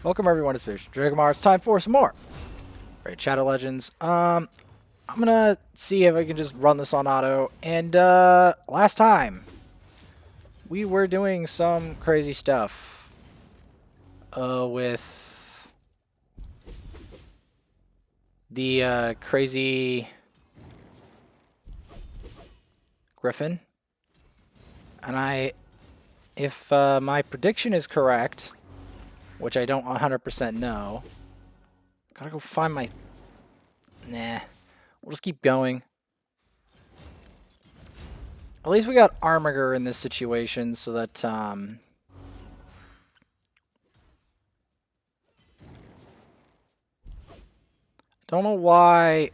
Welcome everyone to Space Dragomar. It's time for some more. Right, Shadow Legends. I'm gonna see if I can just run this on auto. And last time we were doing some crazy stuff with the crazy griffin. And if my prediction is correct, which I don't 100% know, gotta go find my. Nah, we'll just keep going. At least we got Armiger in this situation, so that don't know why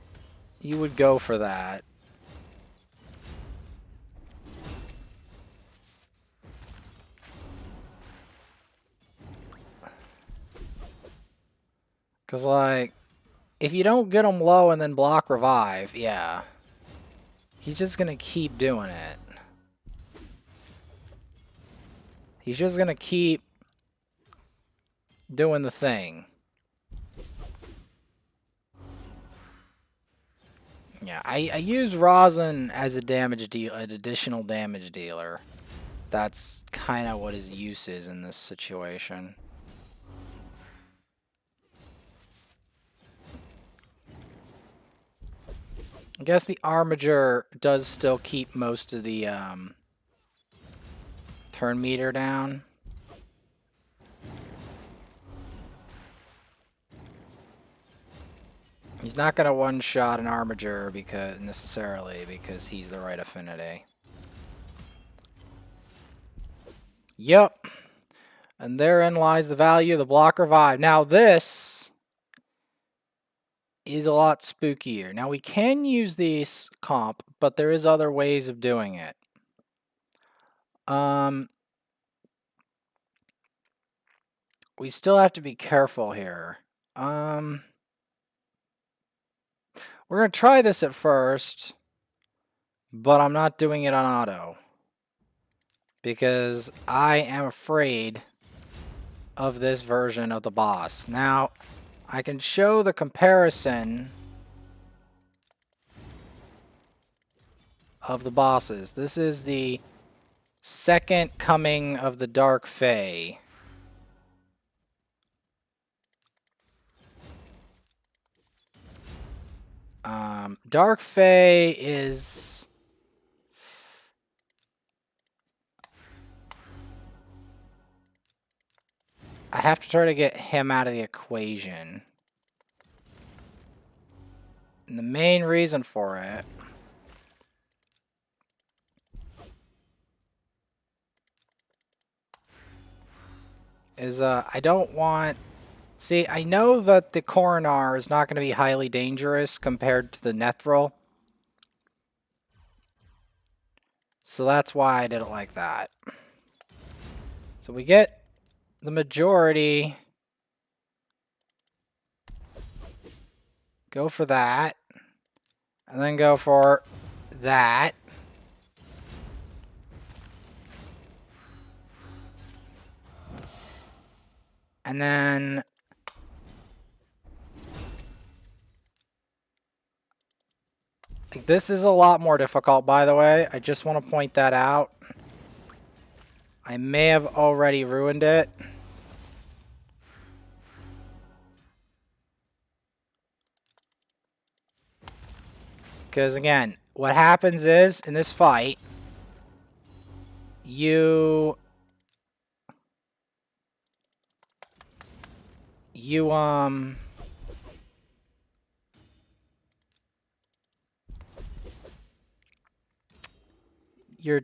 you would go for that. Because, like, if you don't get him low and then block revive, yeah. He's just going to keep doing it. He's just going to keep doing the thing. Yeah, I use Rosin as a an additional damage dealer. That's kind of what his use is in this situation. I guess the Armiger does still keep most of the turn meter down. He's not going to one-shot an Armiger necessarily because he's the right affinity. Yep. And therein lies the value of the block revive. Now this is a lot spookier. Now we can use this comp, but there is other ways of doing it. We still have to be careful here. We're going to try this at first, but I'm not doing it on auto because I am afraid of this version of the boss. Now, I can show the comparison of the bosses. This is the second coming of the Dark Fae. Dark Fae is... I have to try to get him out of the equation. And the main reason for it is I don't want... See, I know that the Coronar is not going to be highly dangerous compared to the Nethril. So that's why I did it like that. So we get the majority. Go for that. And then go for that. And then... This is a lot more difficult, by the way. I just want to point that out. I may have already ruined it. Because, again, what happens is, in this fight, your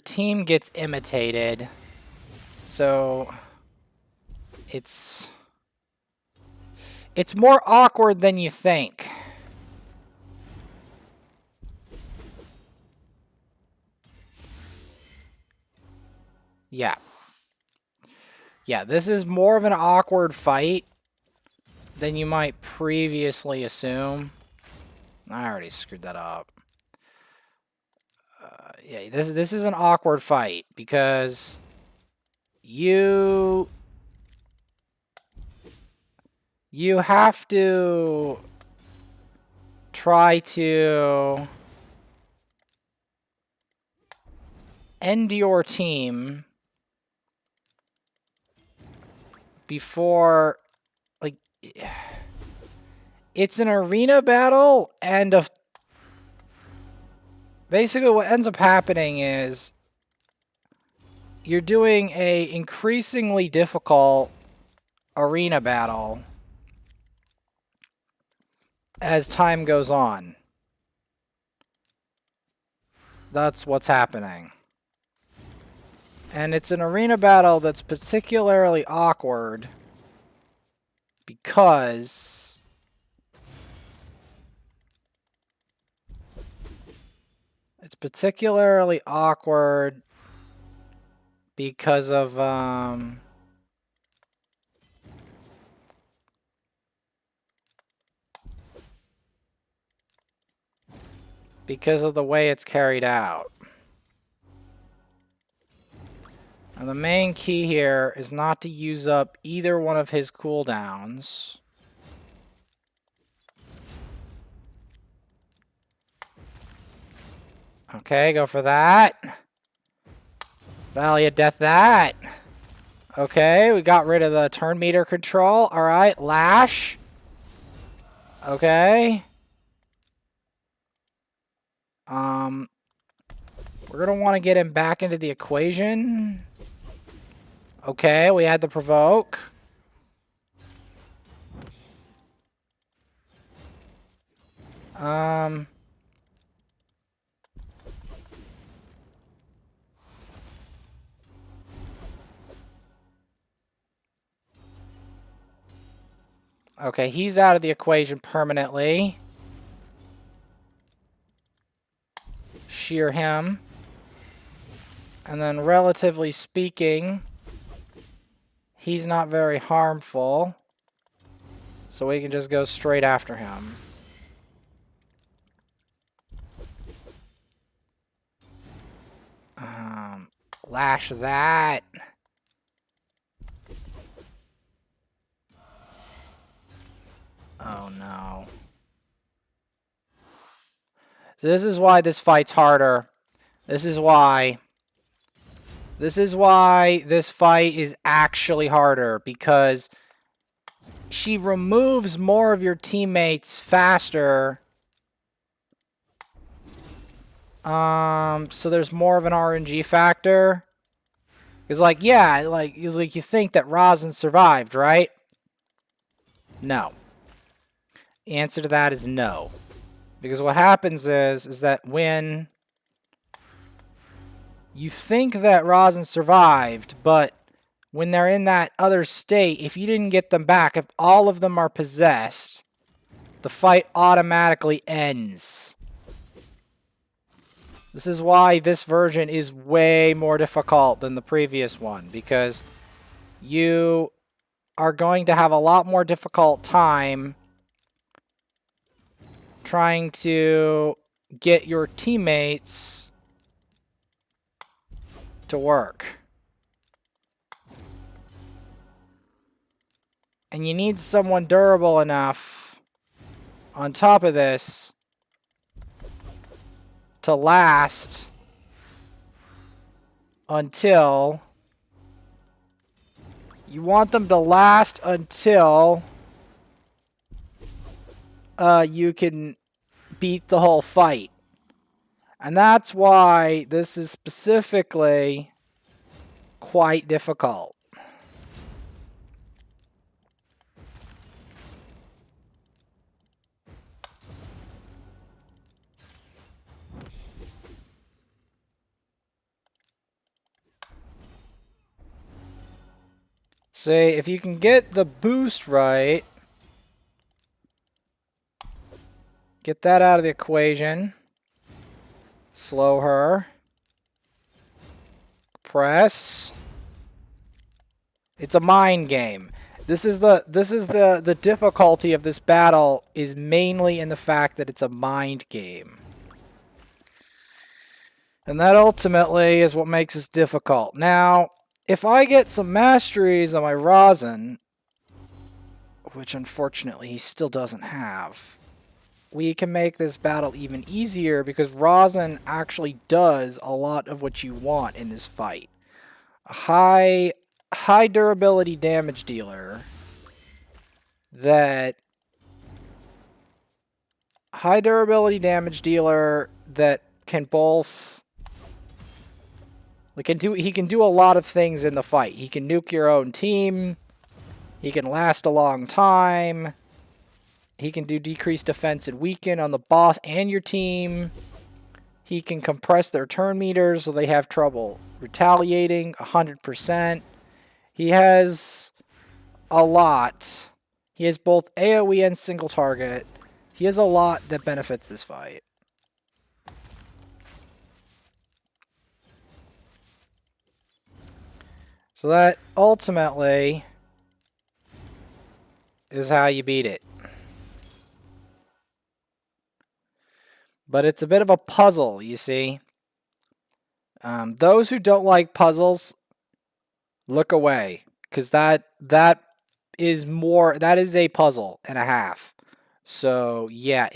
team gets imitated, so it's more awkward than you think. Yeah. Yeah, this is more of an awkward fight than you might previously assume. I already screwed that up. Yeah, this is an awkward fight because you You have to try to end your team before, like, it's an arena battle, and basically what ends up happening is you're doing a increasingly difficult arena battle as time goes on. That's what's happening. And it's an arena battle that's particularly awkward because it's particularly awkward because of the way it's carried out. And the main key here is not to use up either one of his cooldowns. Okay, go for that. Valley of Death that. Okay, we got rid of the turn meter control. Alright, Lash. Okay. We're going to want to get him back into the equation. Okay, we had the provoke. Okay, he's out of the equation permanently. Shear him. And then, relatively speaking, he's not very harmful. So we can just go straight after him. Lash that. Oh no. This is why this fight's harder. This is why this fight is actually harder, because she removes more of your teammates faster. So there's more of an RNG factor. It's like, yeah, it's like you think that Rosin survived, right? No. The answer to that is no. Because what happens is that when you think that Rosin survived, but when they're in that other state, if you didn't get them back, if all of them are possessed, the fight automatically ends. This is why this version is way more difficult than the previous one, because you are going to have a lot more difficult time trying to get your teammates to work. And you need someone durable enough on top of this to last until... You want them to last until you can beat the whole fight. And that's why this is specifically quite difficult. See, if you can get the boost right, get that out of the equation. Slow her. Press. It's a mind game. This is the difficulty of this battle, is mainly in the fact that it's a mind game. And that ultimately is what makes this difficult. Now, if I get some masteries on my Rosin, which unfortunately he still doesn't have, we can make this battle even easier because Rosin actually does a lot of what you want in this fight. A high durability damage dealer that can both he can do a lot of things in the fight. He can nuke your own team. He can last a long time. He can do decreased defense and weaken on the boss and your team. He can compress their turn meters so they have trouble retaliating 100%. He has a lot. He has both AoE and single target. He has a lot that benefits this fight. So that ultimately is how you beat it. But it's a bit of a puzzle, you see. Those who don't like puzzles, look away, because that is a puzzle and a half. So yeah,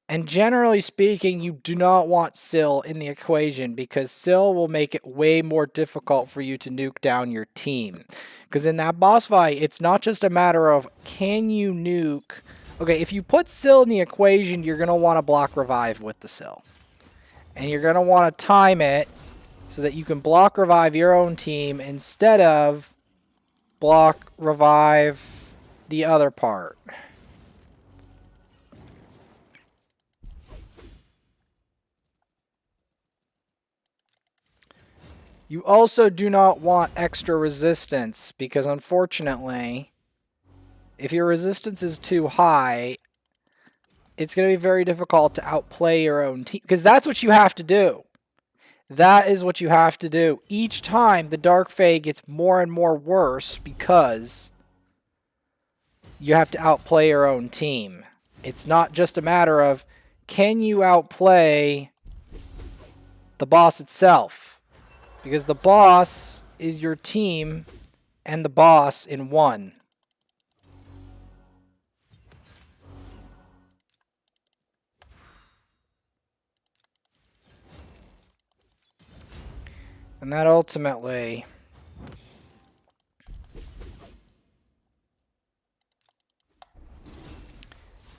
and generally speaking, you do not want Syl in the equation because Syl will make it way more difficult for you to nuke down your team. Because in that boss fight, it's not just a matter of can you nuke. Okay, if you put Syl in the equation, you're going to want to block revive with the Syl. And you're going to want to time it so that you can block revive your own team instead of block revive the other part. You also do not want extra resistance because unfortunately, if your resistance is too high, it's going to be very difficult to outplay your own team because that's what you have to do. That is what you have to do. Each time the Dark Fae gets more and more worse because you have to outplay your own team. It's not just a matter of can you outplay the boss itself? Because the boss is your team and the boss in one. And that ultimately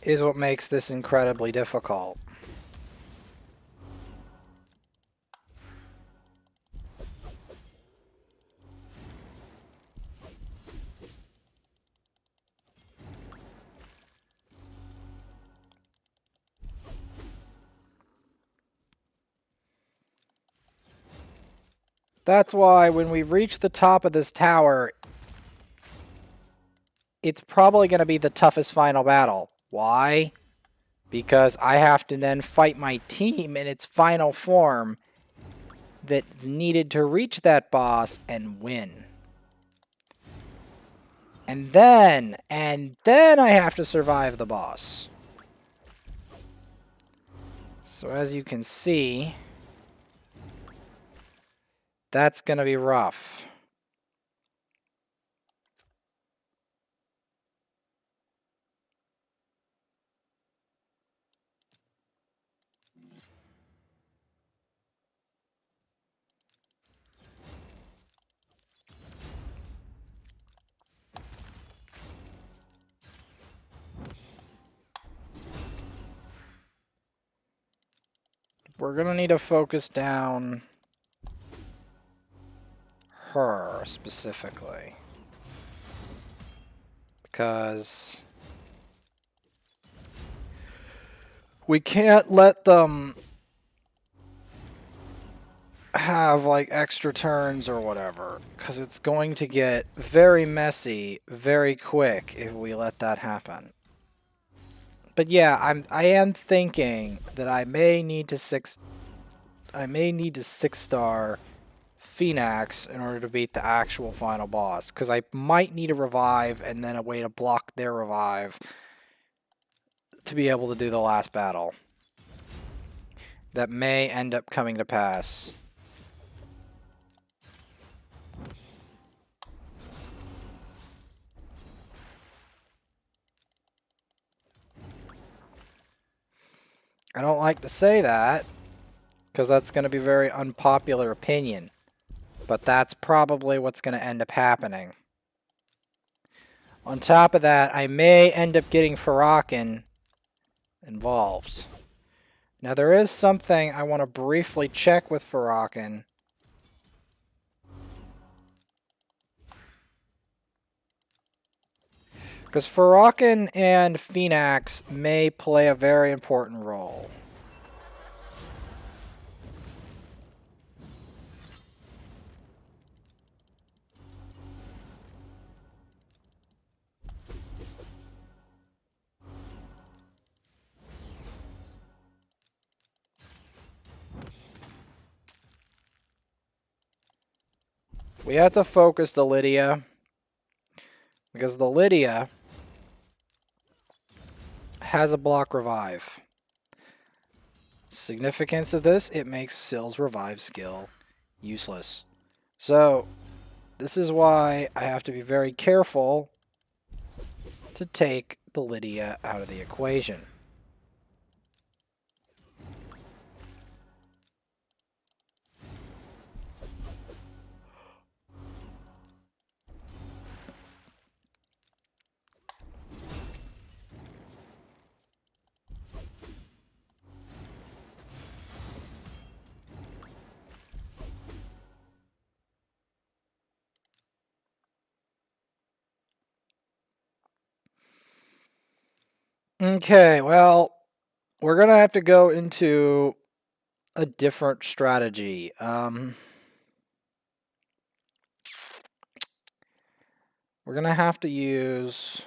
is what makes this incredibly difficult. That's why when we reach the top of this tower, it's probably going to be the toughest final battle. Why? Because I have to then fight my team in its final form that's needed to reach that boss and win. And then I have to survive the boss. So as you can see, that's going to be rough. We're going to need to focus down her specifically. Because we can't let them have like extra turns or whatever. Because it's going to get very messy very quick if we let that happen. But yeah, I am thinking that I may need to 6-star Phoenix in order to beat the actual final boss, because I might need a revive and then a way to block their revive to be able to do the last battle. That may end up coming to pass. I don't like to say that, because that's going to be a very unpopular opinion. But that's probably what's going to end up happening. On top of that, I may end up getting Farrakhan involved. Now, there is something I want to briefly check with Farrakhan. Because Farrakhan and Phoenix may play a very important role. We have to focus the Lydia, because the Lydia has a block revive. Significance of this, it makes Sill's revive skill useless. So, this is why I have to be very careful to take the Lydia out of the equation. Okay, well, we're going to have to go into a different strategy. We're going to have to use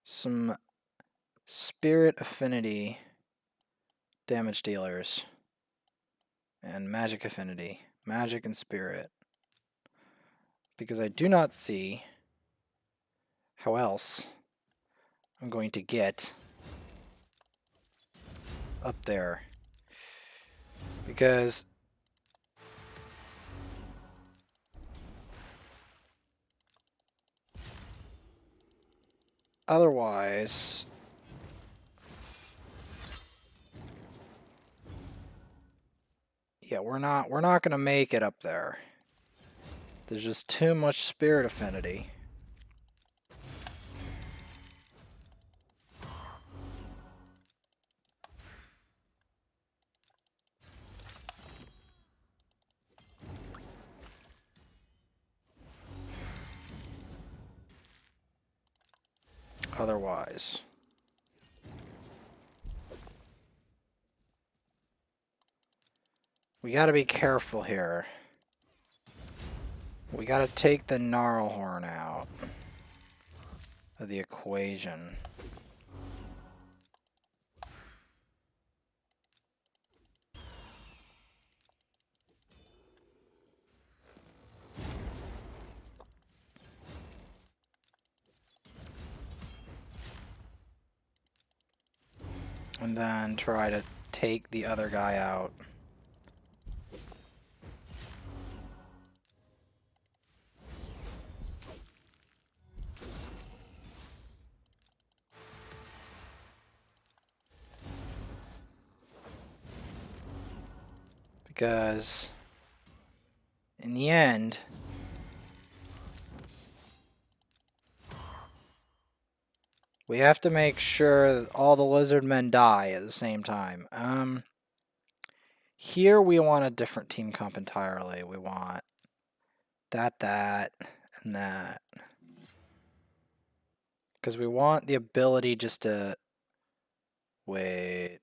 some Spirit Affinity damage dealers and Magic Affinity. Magic and Spirit. Because I do not see how else I'm going to get up there. Because otherwise, yeah, we're not going to make it up there. There's just too much Spirit Affinity. Otherwise. We gotta be careful here. We gotta take the Gnarlhorn out of the equation. And then try to take the other guy out. Because in the end, we have to make sure that all the lizard men die at the same time. Here we want a different team comp entirely. We want that, and that. Because we want the ability just to... Wait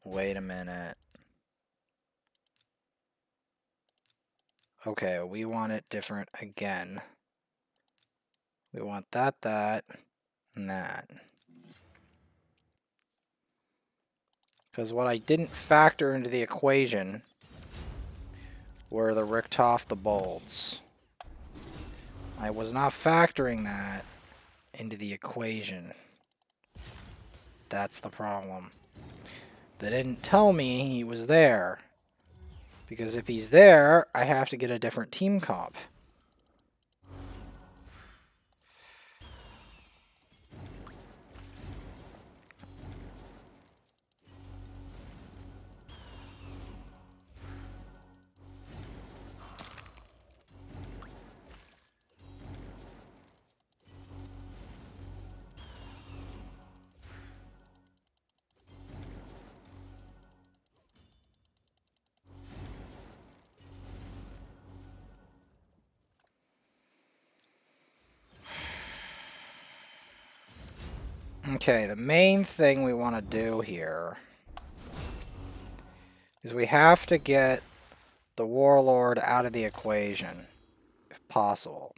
a minute. Okay, we want it different again. We want that, and that. Because what I didn't factor into the equation were the Richtof the bolts. I was not factoring that into the equation. That's the problem. They didn't tell me he was there. Because if he's there, I have to get a different team comp. Okay, the main thing we want to do here is we have to get the Warlord out of the equation, if possible.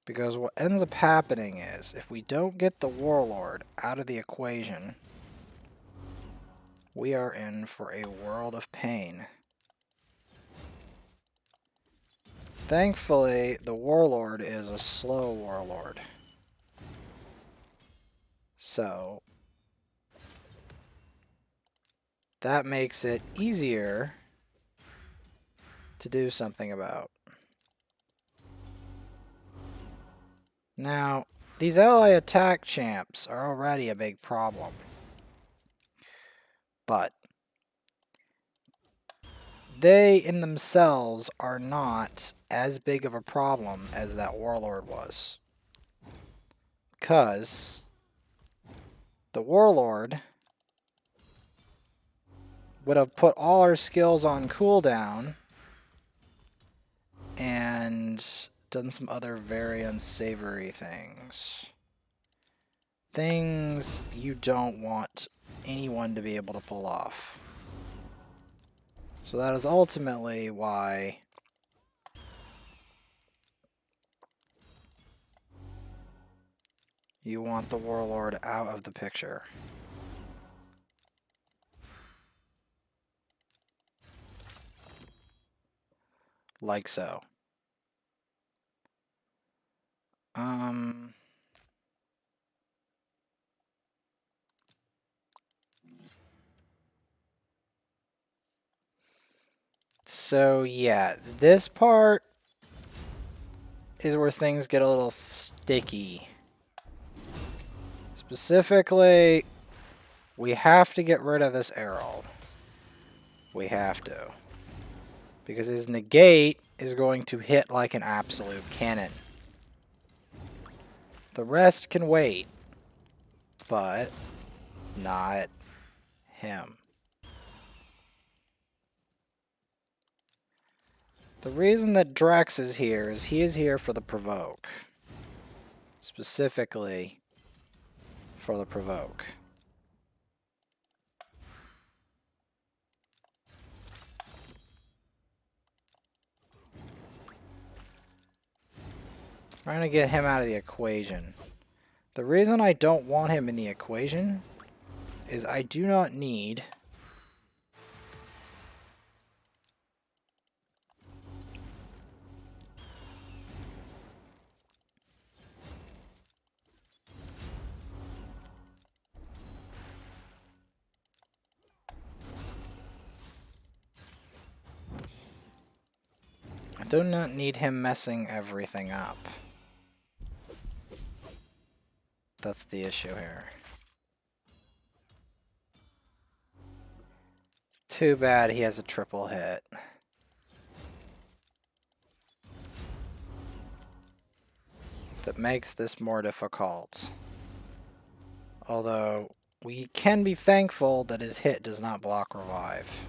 Because what ends up happening is, if we don't get the Warlord out of the equation, we are in for a world of pain. Thankfully, the Warlord is a slow Warlord. So, that makes it easier to do something about. Now, these ally attack champs are already a big problem. But they in themselves are not as big of a problem as that Warlord was. Because the Warlord would have put all our skills on cooldown and done some other very unsavory things. Things you don't want anyone to be able to pull off. So that is ultimately why you want the Warlord out of the picture. Like so. So yeah, this part is where things get a little sticky. Specifically, we have to get rid of this arrow. We have to. Because his negate is going to hit like an absolute cannon. The rest can wait, but not him. The reason that Drax is here is he is here for the provoke. Specifically for the provoke. Trying to get him out of the equation. The reason I don't want him in the equation is I do not need him messing everything up. That's the issue here. Too bad he has a triple hit. That makes this more difficult. Although, we can be thankful that his hit does not block revive.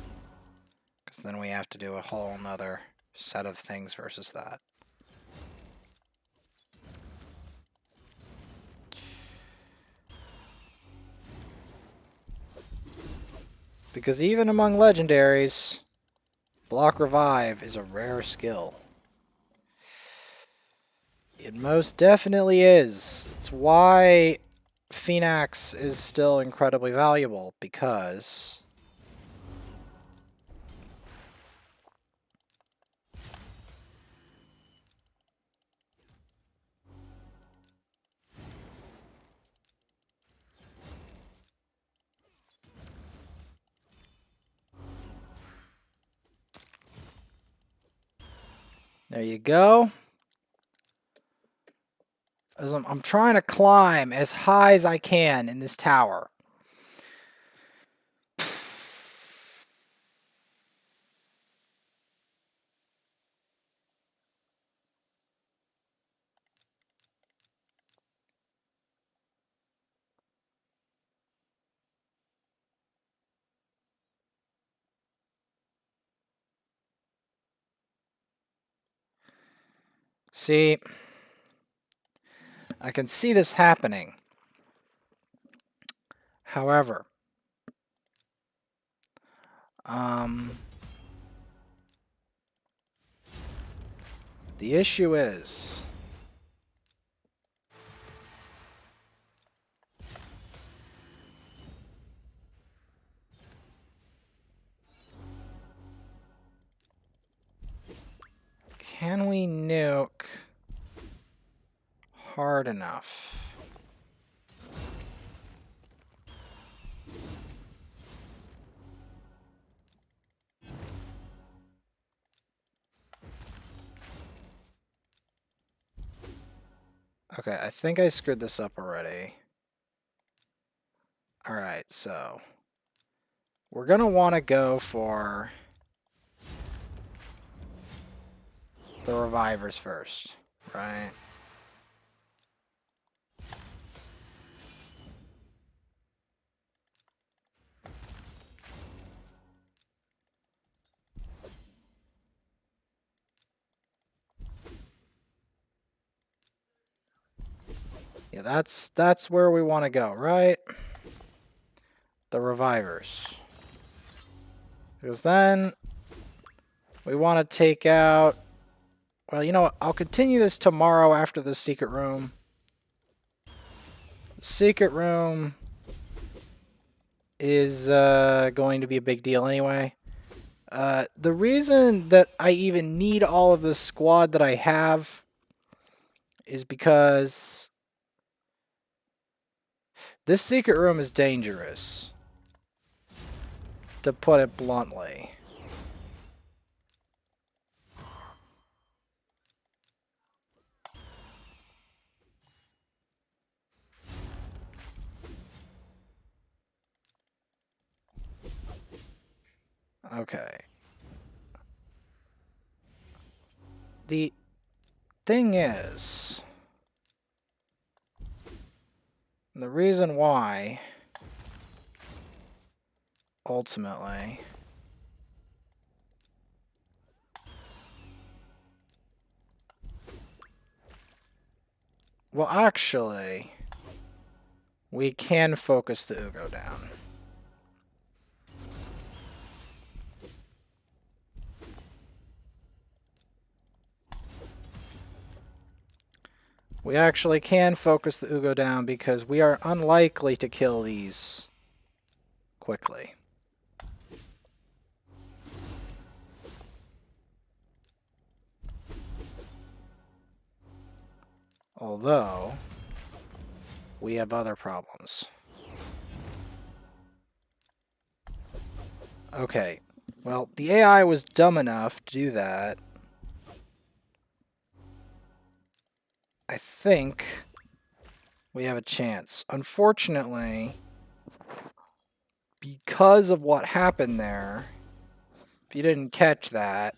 Because then we have to do a whole nother set of things versus that. Because even among legendaries, block revive is a rare skill. It most definitely is. It's why Phoenix is still incredibly valuable, because there you go. As I'm trying to climb as high as I can in this tower. See, I can see this happening. However, the issue is can we nuke hard enough? Okay, I think I screwed this up already. Alright, so we're going to want to go for the revivers first, right? Yeah, that's where we want to go, right? The revivers. Because then we want to take out... Well, you know what? I'll continue this tomorrow after the secret room. The secret room is going to be a big deal anyway. The reason that I even need all of this squad that I have is because this secret room is dangerous, to put it bluntly. Okay. The thing is, the reason why, ultimately, well, actually, we can focus the Ugo down. We actually can focus the Ugo down because we are unlikely to kill these quickly. Although, we have other problems. Okay, well, the AI was dumb enough to do that. I think we have a chance. Unfortunately, because of what happened there, if you didn't catch that,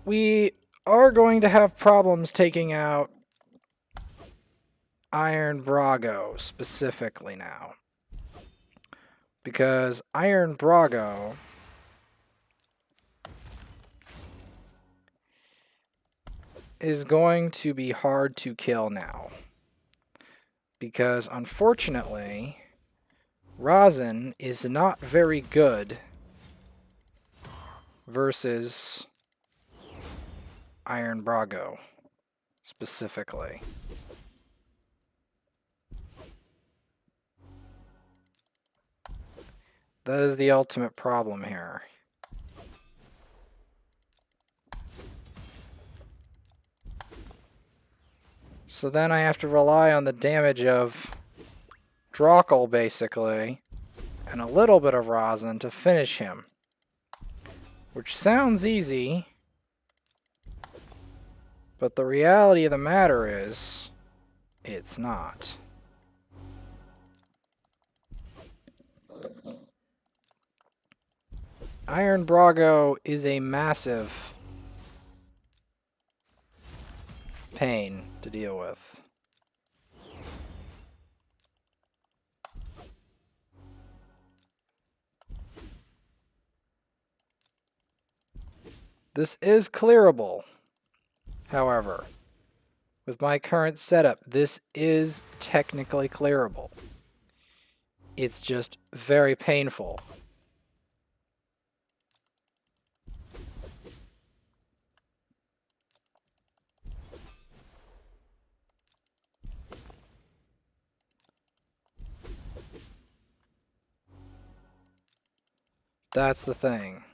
we are going to have problems taking out Iron Brago specifically now. Because Iron Brago is going to be hard to kill now. Because unfortunately, Rosin is not very good versus Iron Brago specifically. That is the ultimate problem here. So then I have to rely on the damage of Drakul, basically, and a little bit of Rosin to finish him. Which sounds easy, but the reality of the matter is, it's not. Iron Brago is a massive pain to deal with. This is clearable, however, With my current setup, this is technically clearable. It's just very painful. That's the thing.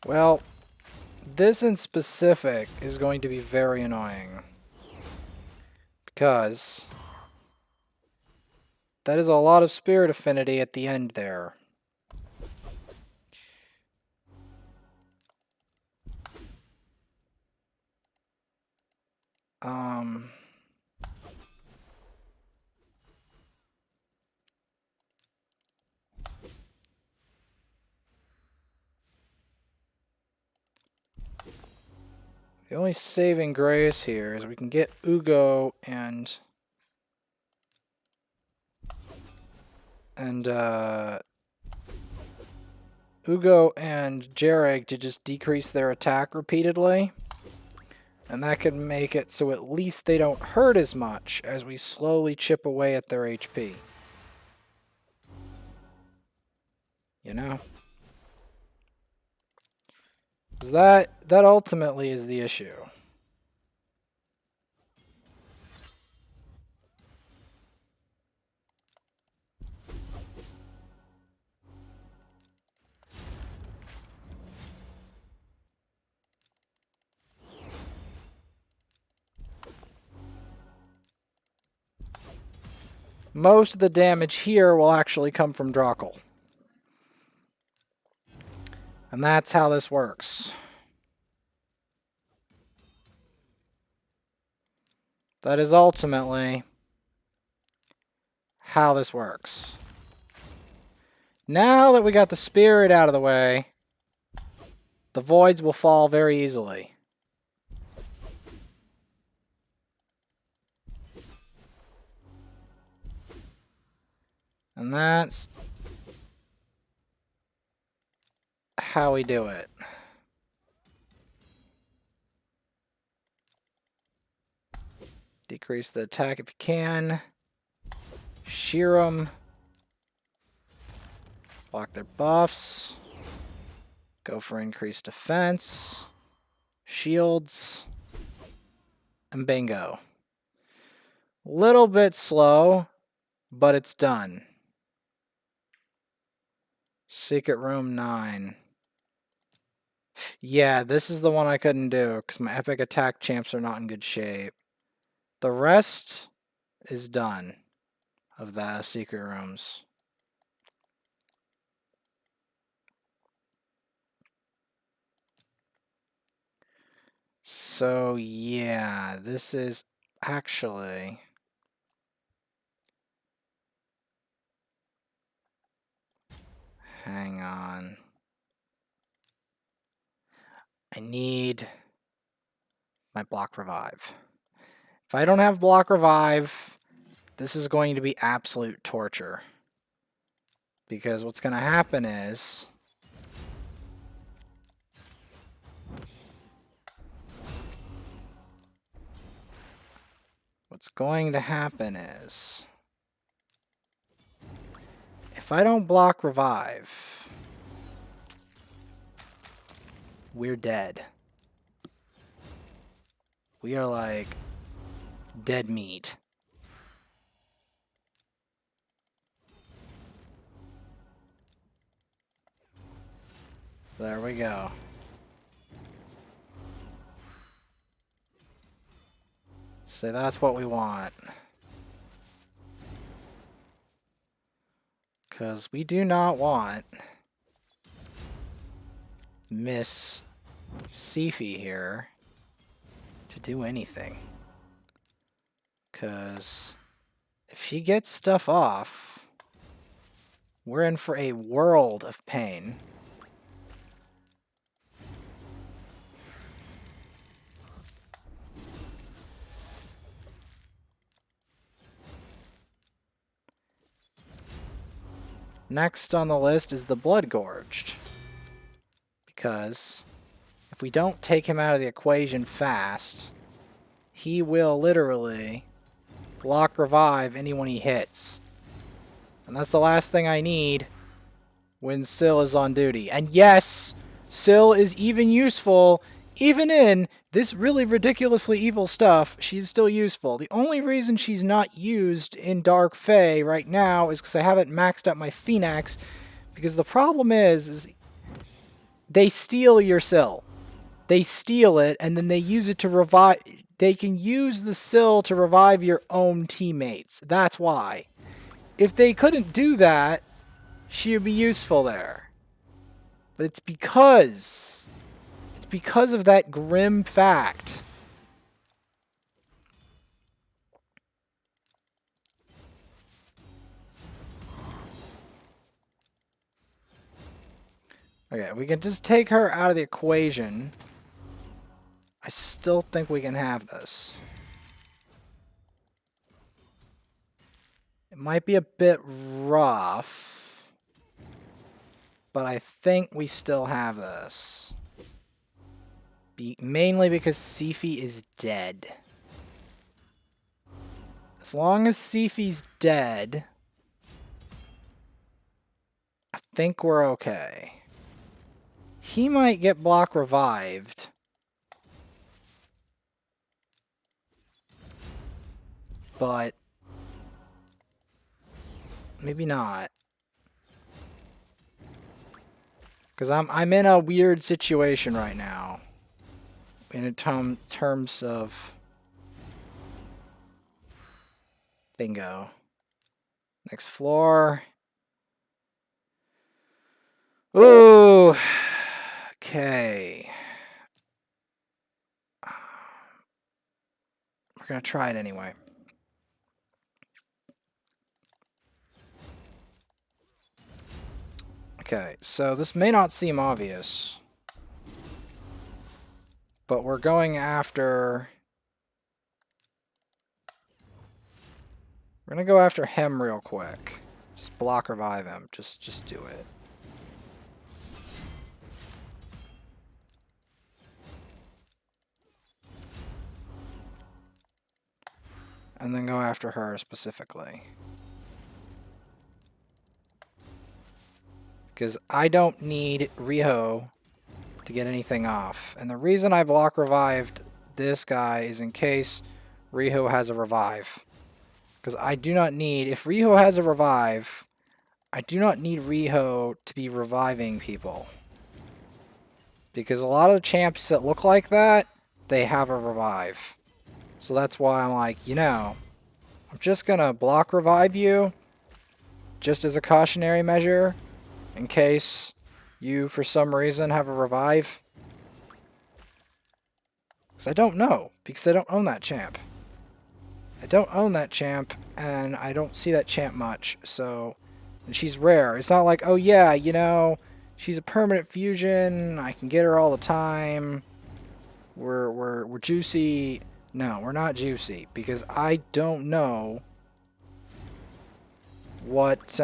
Well, this in specific is going to be very annoying. Because that is a lot of spirit affinity at the end there. The only saving grace here is we can get Ugo and Jareg to just decrease their attack repeatedly. And that could make it so at least they don't hurt as much as we slowly chip away at their HP. You know? 'Cause that ultimately is the issue. Most of the damage here will actually come from Drackle. And that's how this works. That is ultimately how this works. Now that we got the spirit out of the way, the voids will fall very easily. And that's how we do it. Decrease the attack if you can. Shear them. Block their buffs. Go for increased defense. Shields. And bingo. Little bit slow, but it's done. Secret Room 9. Yeah, this is the one I couldn't do because my epic attack champs are not in good shape. The rest is done of the secret rooms. So yeah, this is actually... Hang on. I need my block revive. If I don't have block revive, this is going to be absolute torture. Because what's going to happen is... What's going to happen is... If I don't block revive, we're dead. We are like dead meat. There we go. So that's what we want. Because we do not want Miss Sifi here to do anything. Because If he gets stuff off, we're in for a world of pain. Next on the list is the Blood Gorged. Because if we don't take him out of the equation fast, he will literally block revive anyone he hits. And that's the last thing I need when Syl is on duty. And yes, Syl is even useful, even in this really ridiculously evil stuff, she's still useful. The only reason she's not used in Dark Fae right now is because I haven't maxed out my Phoenix, because the problem is they steal your Syl. They steal it, and then they use it to revive. They can use the Syl to revive your own teammates. That's why. If they couldn't do that, she would be useful there. But it's because of that grim fact. Okay, we can just take her out of the equation. I still think we can have this. It might be a bit rough, but I think we still have this. Mainly because Sifi is dead. As long as Sifi's dead, I think we're okay. He might get block revived. But maybe not. Because I'm in a weird situation right now. In terms of... Bingo. Next floor. Ooh. Okay. We're going to try it anyway. Okay, so this may not seem obvious, but we're going after... We're going to go after him real quick. Just block revive him. Just do it. And then go after her specifically. Because I don't need Riho to get anything off. And the reason I block revived this guy is in case Riho has a revive. Because I do not need... If Riho has a revive, I do not need Riho to be reviving people. Because a lot of the champs that look like that, they have a revive. So that's why I'm like, you know, I'm just going to block revive you just as a cautionary measure in case you, for some reason, have a revive. Because I don't know, because I don't own that champ. I don't own that champ, and I don't see that champ much, so... And she's rare. It's not like, oh yeah, you know, she's a permanent fusion, I can get her all the time, we're juicy. No, we're not juicy, because I don't know what,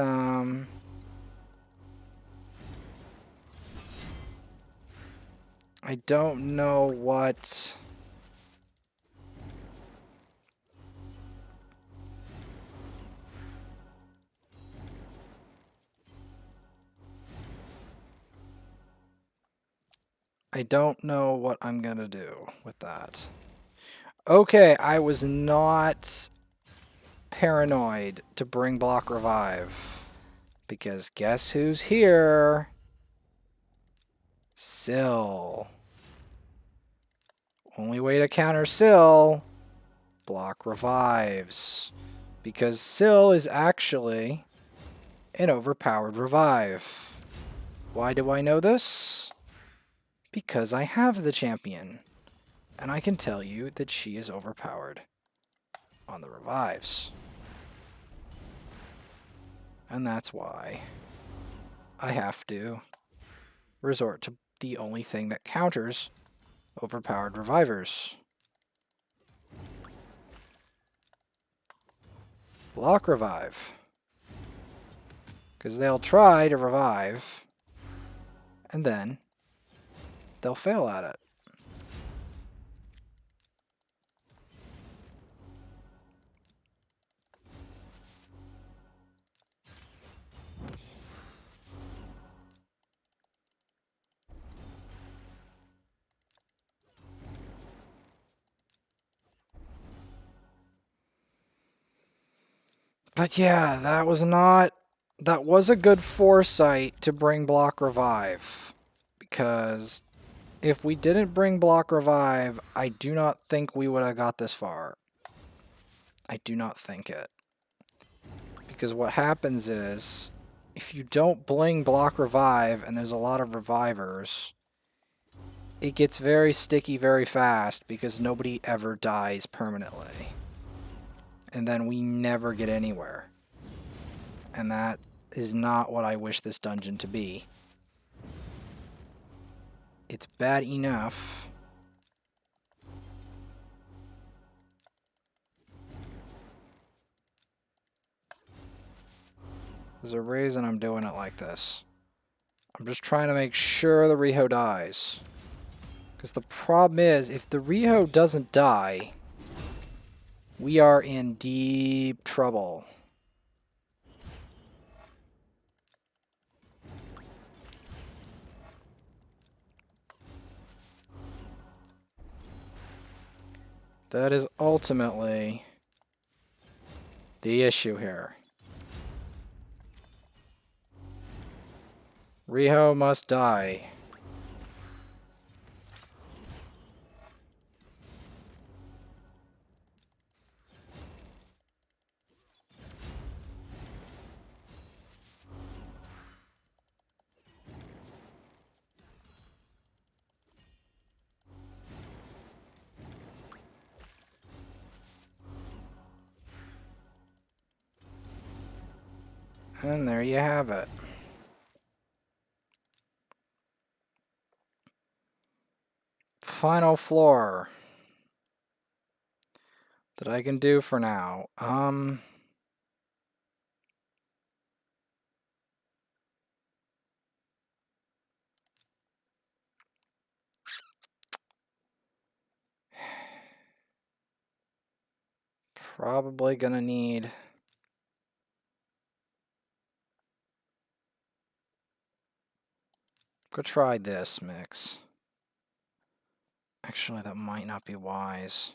I don't know what... I don't know what I'm gonna do with that. Okay, I was not paranoid to bring block revive. Because guess who's here? Syl. Only way to counter Syl, block revives. Because Syl is actually an overpowered revive. Why do I know this? Because I have the champion, and I can tell you that she is overpowered on the revives. And that's why I have to resort to the only thing that counters overpowered revivers. Block revive. Because they'll try to revive, and then they'll fail at it. But yeah, that was a good foresight to bring block revive. Because if we didn't bring block revive, I do not think we would have got this far. I do not think it. Because what happens is, if you don't bling block revive and there's a lot of revivers, it gets very sticky very fast because nobody ever dies permanently. And then we never get anywhere. And that is not what I wish this dungeon to be. It's bad enough. There's a reason I'm doing it like this. I'm just trying to make sure the Riho dies. Because the problem is, if the Riho doesn't die, we are in deep trouble. That is ultimately the issue here. Riho must die. And there you have it. Final floor that I can do for now. Probably gonna need go try this mix. Actually, that might not be wise.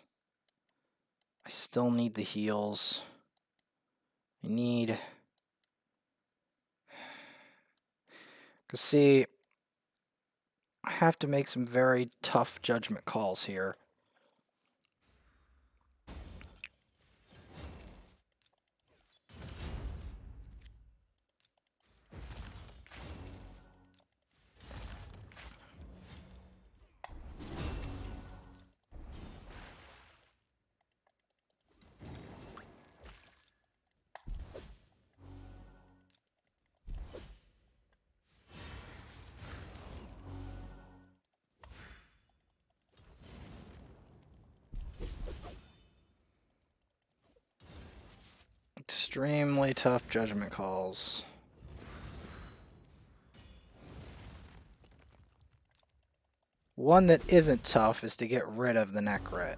I still need the heals. I need... Because see, I have to make some very tough judgment calls here. Extremely tough judgment calls. One that isn't tough is to get rid of the Necrit.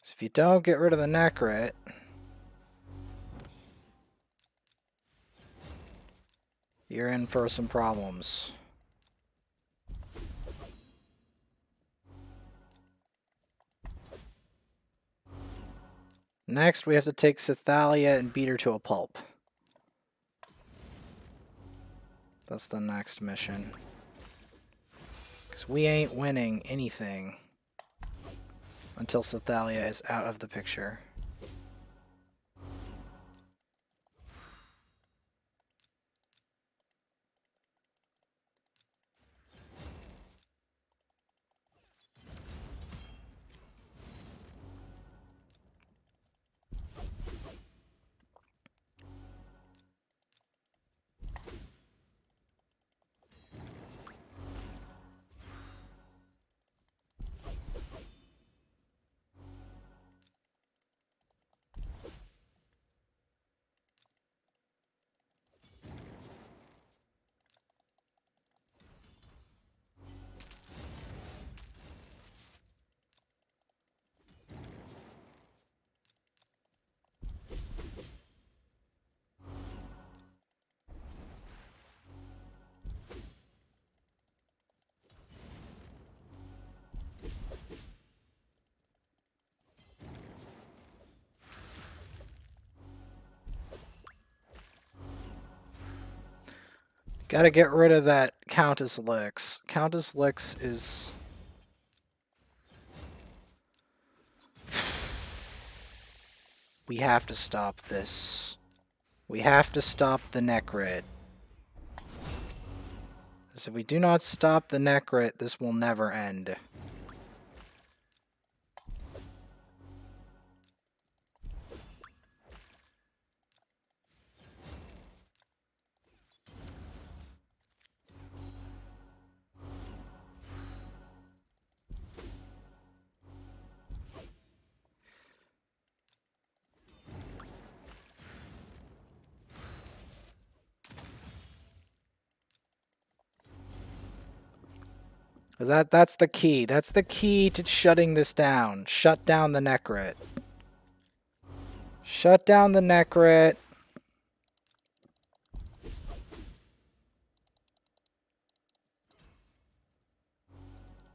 So if you don't get rid of the Necrit, you're in for some problems. Next, we have to take Cythalia and beat her to a pulp. That's the next mission. Because we ain't winning anything until Cythalia is out of the picture. Gotta get rid of that Countess Lix. Countess Lix is... We have to stop this. We have to stop the Necrit. Because if we do not stop the Necrit, this will never end. That's the key. That's the key to shutting this down. Shut down the Necrit. Shut down the Necrit.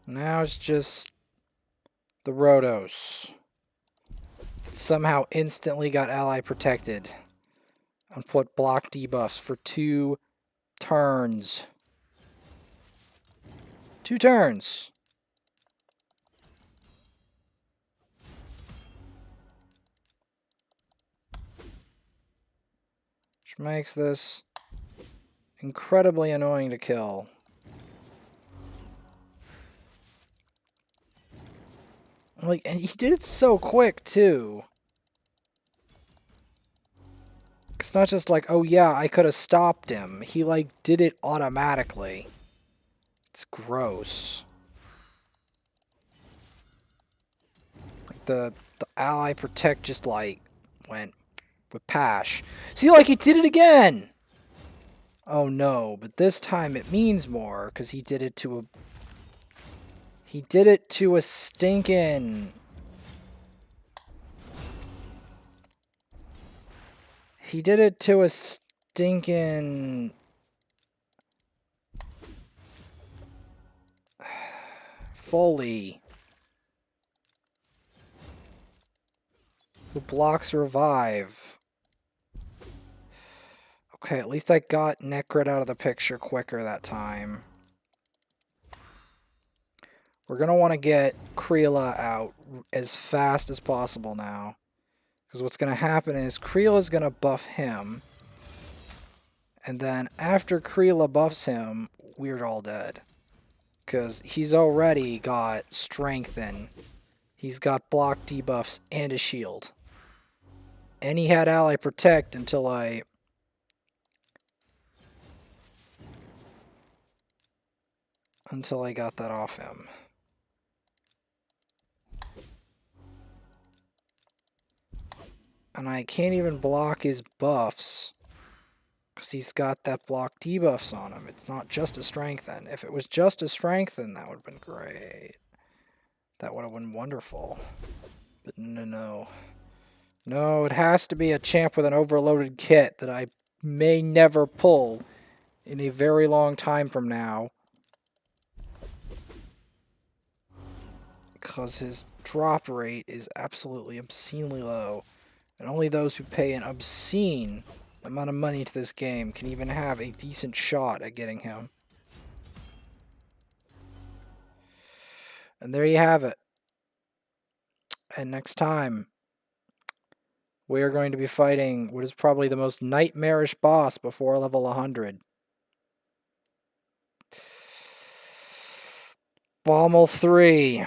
Now it's just the Rhodos. Somehow instantly got ally protected. And put block debuffs for 2 turns. 2 turns. Which makes this incredibly annoying to kill. Like, and he did it so quick too. It's not just like, oh yeah, I could have stopped him. He like did it automatically. It's gross. Like the ally protect just like went with Pash. See, like he did it again. Oh no, but this time it means more because he did it to a... He did it to a stinking... He did it to a stinking... Foley. Who blocks revive. Okay, at least I got Necrit out of the picture quicker that time. We're going to want to get Creela out as fast as possible now. Because what's going to happen is Creela's going to buff him. And then after Creela buffs him, we're all dead. Because he's already got Strengthen. He's got block debuffs and a shield. And he had Ally Protect until I got that off him. And I can't even block his buffs. Because he's got that block debuffs on him. It's not just a Strengthen. If it was just a Strengthen, that would have been great. That would have been wonderful. But no. No, it has to be a champ with an overloaded kit that I may never pull in a very long time from now. Because his drop rate is absolutely obscenely low. And only those who pay an obscene amount of money to this game can even have a decent shot at getting him. And there you have it. And next time, we are going to be fighting what is probably the most nightmarish boss before level 100. Bommel 3.